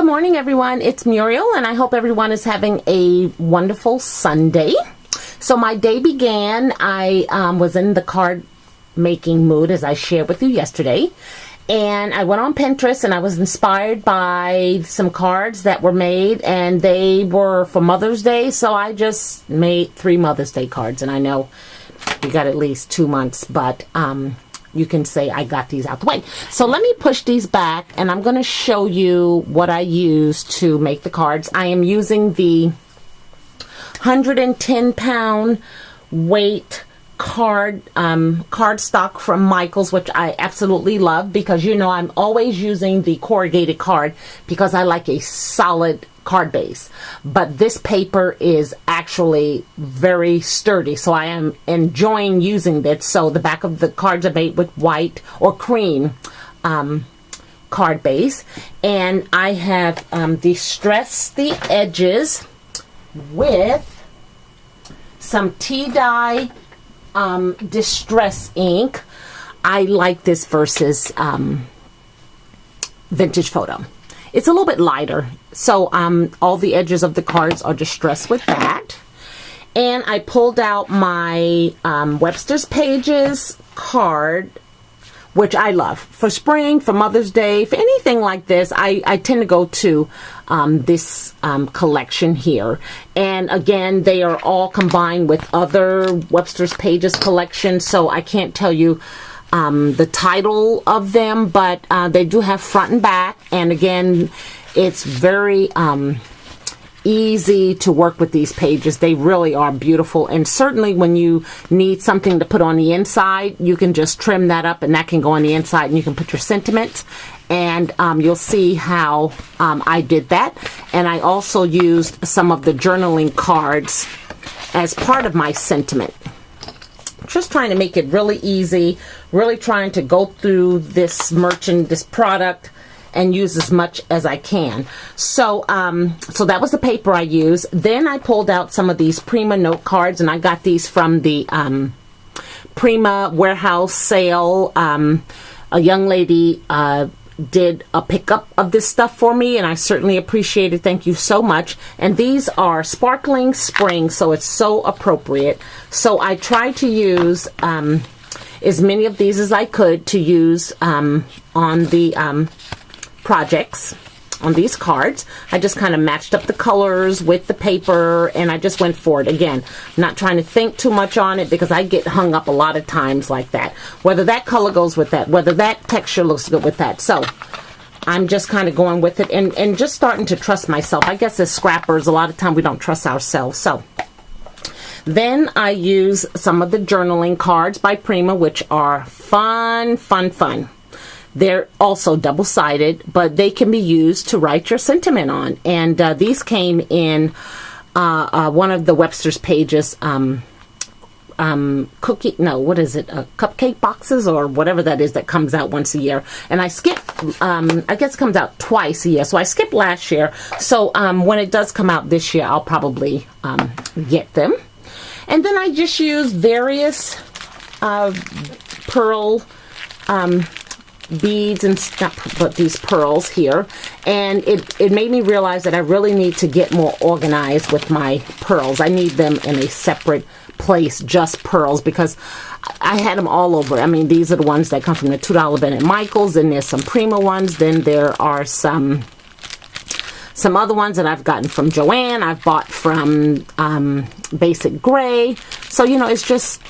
Good morning, everyone. It's Muriel, and I hope everyone is having a wonderful Sunday. So my day began, I was in the card making mood, as I shared with you yesterday. And I went on Pinterest, and I was inspired by some cards that were made, and they were for Mother's Day. So I just made 3 Mother's Day cards, and I know you got at least 2 months, but you can say I got these out the way. So let me push these back, and I'm going to show you what I use to make the cards. I am using the 110-pound weight card stock from Michaels, which I absolutely love, because you know I'm always using the corrugated card because I like a solid card base. But this paper is actually very sturdy, so I am enjoying using it. So the back of the cards are made with white or cream card base, and I have distressed the edges with some tea dye distress ink. I like this versus vintage photo. It's a little bit lighter, so all the edges of the cards are distressed with that. And I pulled out my Webster's Pages card, which I love for spring, for Mother's Day, for anything like this. I tend to go to this collection here. And again, they are all combined with other Webster's Pages collections, so I can't tell you the title of them, but they do have front and back. And again, it's very easy to work with these pages. They really are beautiful, and certainly when you need something to put on the inside, you can just trim that up and that can go on the inside, and you can put your sentiments. And you'll see how I did that. And I also used some of the journaling cards as part of my sentiment. Just trying to make it really easy, really trying to go through this product and use as much as I can. So so that was the paper I used. Then I pulled out some of these Prima note cards, and I got these from the Prima warehouse sale. A young lady did a pickup of this stuff for me, and I certainly appreciate it. Thank you so much. And these are sparkling spring, so it's so appropriate. So I tried to use as many of these as I could to use on the projects on these cards. I just kind of matched up the colors with the paper, and I just went for it. Again, I'm not trying to think too much on it because I get hung up a lot of times like that. Whether that color goes with that, whether that texture looks good with that. So I'm just kind of going with it and just starting to trust myself. I guess as scrappers, a lot of time we don't trust ourselves. So then I use some of the journaling cards by Prima, which are fun. They're also double-sided, but they can be used to write your sentiment on. And these came in one of the Webster's Pages cupcake boxes, or whatever that is that comes out once a year. And I skipped, I guess it comes out twice a year. So I skipped last year. So when it does come out this year, I'll probably get them. And then I just use various pearl beads and stuff, but these pearls here, and it made me realize that I really need to get more organized with my pearls. I need them in a separate place, just pearls, because I had them all over. I mean, these are the ones that come from the $2 bin at Michaels, and there's some Prima ones, then there are some other ones that I've gotten from Joann, I've bought from Basic Gray. So you know, it's just,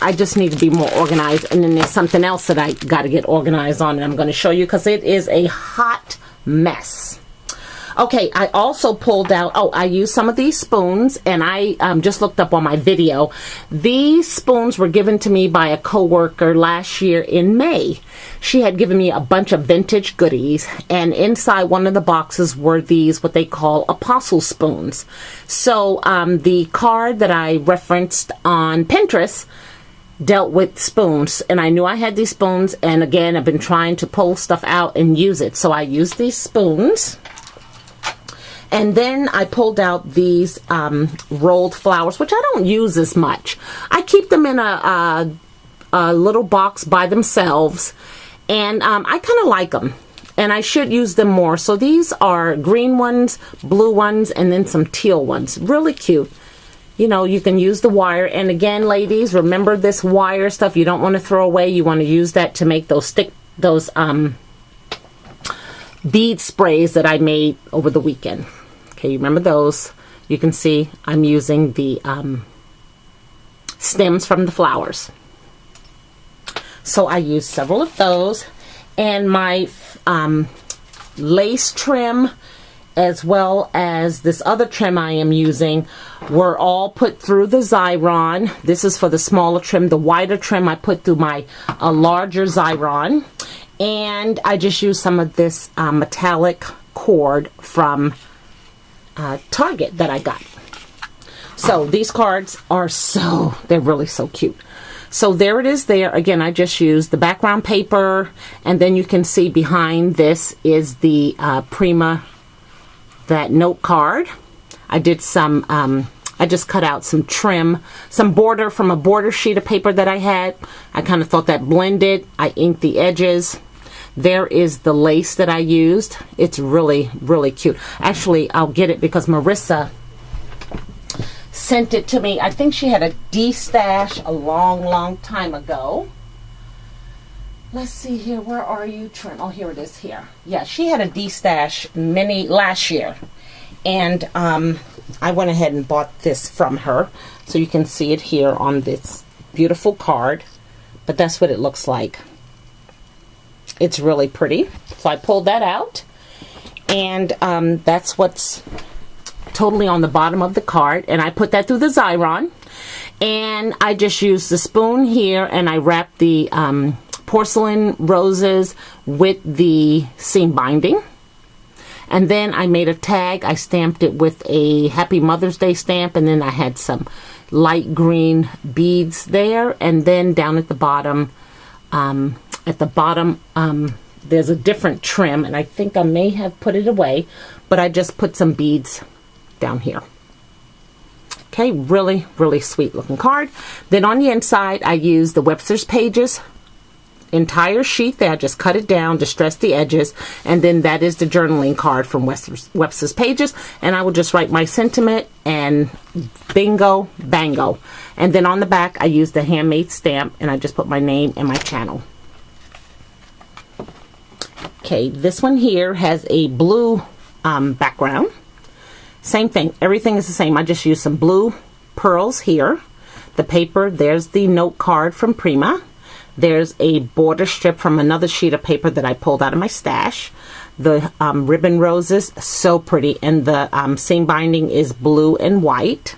I just need to be more organized. And then there's something else that I got to get organized on, and I'm going to show you because it is a hot mess. Okay, I also pulled out, I used some of these spoons, and I just looked up on my video. These spoons were given to me by a coworker last year in May. She had given me a bunch of vintage goodies, and inside one of the boxes were these, what they call apostle spoons. So the card that I referenced on Pinterest dealt with spoons, and I knew I had these spoons, and again, I've been trying to pull stuff out and use it. So I used these spoons. And then I pulled out these rolled flowers, which I don't use as much. I keep them in a little box by themselves, and I kind of like them. and I should use them more. So these are green ones, blue ones, and then some teal ones. Really cute. You know, you can use the wire. And again, ladies, remember this wire stuff you don't want to throw away. You want to use that to make those bead sprays that I made over the weekend. Okay, you remember those? You can see I'm using the stems from the flowers. So I used several of those. And my lace trim, as well as this other trim I am using, were all put through the Xyron. This is for the smaller trim. The wider trim I put through my larger Xyron. And I just used some of this metallic cord from Target that I got. So these cards are they're really so cute. So there it is there. Again, I just used the background paper, and then you can see behind this is the Prima, that note card. I did some, I just cut out some trim, some border from a border sheet of paper that I had. I kind of thought that blended. I inked the edges. There is the lace that I used. It's really, really cute. Actually, I'll get it because Marissa sent it to me. I think she had a D-stash a long time ago. Let's see here. Where are you, trim? Oh, here it is here. Yeah, she had a D-stash last year. And I went ahead and bought this from her. So you can see it here on this beautiful card. But that's what it looks like. It's really pretty. So I pulled that out. And that's what's totally on the bottom of the card, and I put that through the Xyron, and I just used the spoon here, and I wrapped the porcelain roses with the seam binding, and then I made a tag. I stamped it with a Happy Mother's Day stamp, and then I had some light green beads there, and then down at the bottom, there's a different trim, and I think I may have put it away, but I just put some beads down here. Okay, really, really sweet looking card. Then on the inside, I used the Webster's Pages entire sheet there. I just cut it down, distressed the edges, and then that is the journaling card from Webster's Pages, and I will just write my sentiment and bingo, bango. And then on the back, I used the handmade stamp, and I just put my name and my channel. Okay, this one here has a blue background. Same thing. Everything is the same. I just used some blue pearls here. The paper, there's the note card from Prima. There's a border strip from another sheet of paper that I pulled out of my stash. The ribbon roses, so pretty. And the seam binding is blue and white.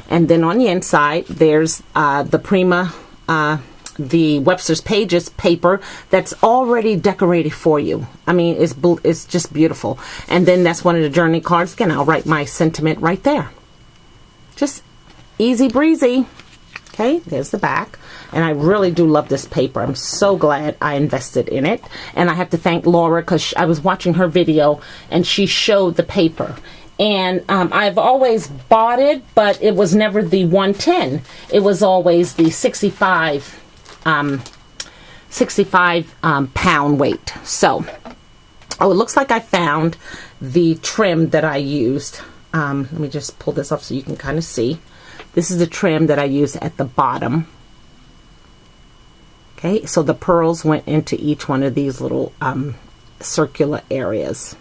And then on the inside, there's the Prima, the Webster's Pages paper that's already decorated for you. I mean, it's just beautiful. And then that's one of the journey cards. Again, I'll write my sentiment right there. Just easy breezy. Okay, there's the back. And I really do love this paper. I'm so glad I invested in it. And I have to thank Laura, because I was watching her video and she showed the paper. And I've always bought it, but it was never the 110. It was always the 65 pound weight. So, it looks like I found the trim that I used. Let me just pull this up so you can kind of see. This is the trim that I used at the bottom. Okay, so the pearls went into each one of these little circular areas.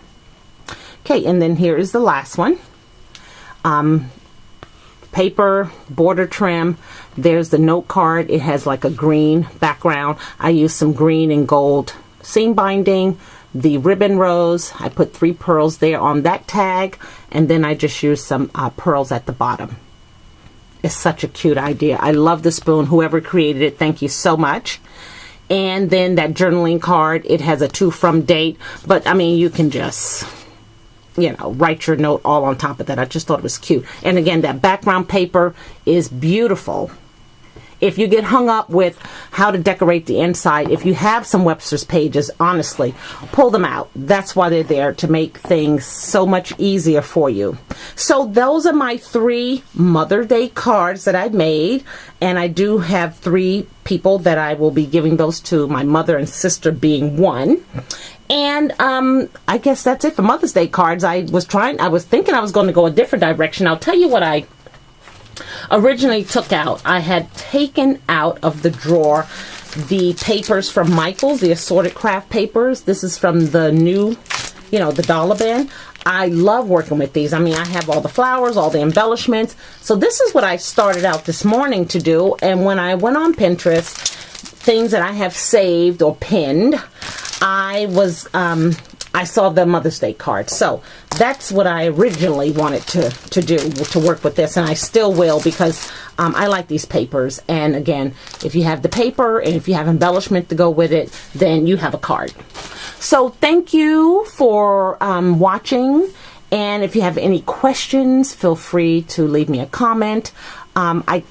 Okay, and then here is the last one. Paper, border trim. There's the note card. It has like a green background. I used some green and gold seam binding. The ribbon rose, I put 3 pearls there on that tag, and then I just used some pearls at the bottom. It's such a cute idea. I love the spoon. Whoever created it, thank you so much. And then that journaling card, it has a to from date, but I mean, you can just, you know, write your note all on top of that. I just thought it was cute. And again, that background paper is beautiful. if you get hung up with how to decorate the inside, if you have some Webster's pages, honestly, pull them out. That's why they're there, to make things so much easier for you. So those are my 3 Mother's Day cards that I made, and I do have 3 people that I will be giving those to, my mother and sister being one. And I guess that's it for Mother's Day cards. I was thinking I was going to go a different direction. I'll tell you what I originally took out. I had taken out of the drawer the papers from Michael's, the assorted craft papers. This is from the new, the dollar bin. I love working with these. I mean, I have all the flowers, all the embellishments. So this is what I started out this morning to do. And when I went on Pinterest, things that I have saved or pinned, I saw the Mother's Day card. So that's what I originally wanted to do, to work with this. And I still will, because I like these papers. And again, if you have the paper and if you have embellishment to go with it, then you have a card. So thank you for watching. And if you have any questions, feel free to leave me a comment. If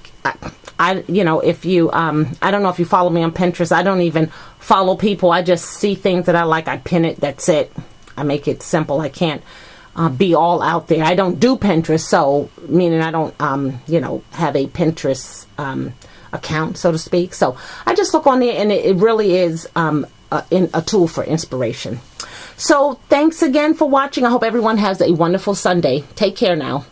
you, I don't know if you follow me on Pinterest. I don't even follow people. I just see things that I like. I pin it. That's it. I make it simple. I can't be all out there. I don't do Pinterest, so meaning I don't, have a Pinterest account, so to speak. So I just look on there, and it really is a tool for inspiration. So thanks again for watching. I hope everyone has a wonderful Sunday. Take care now.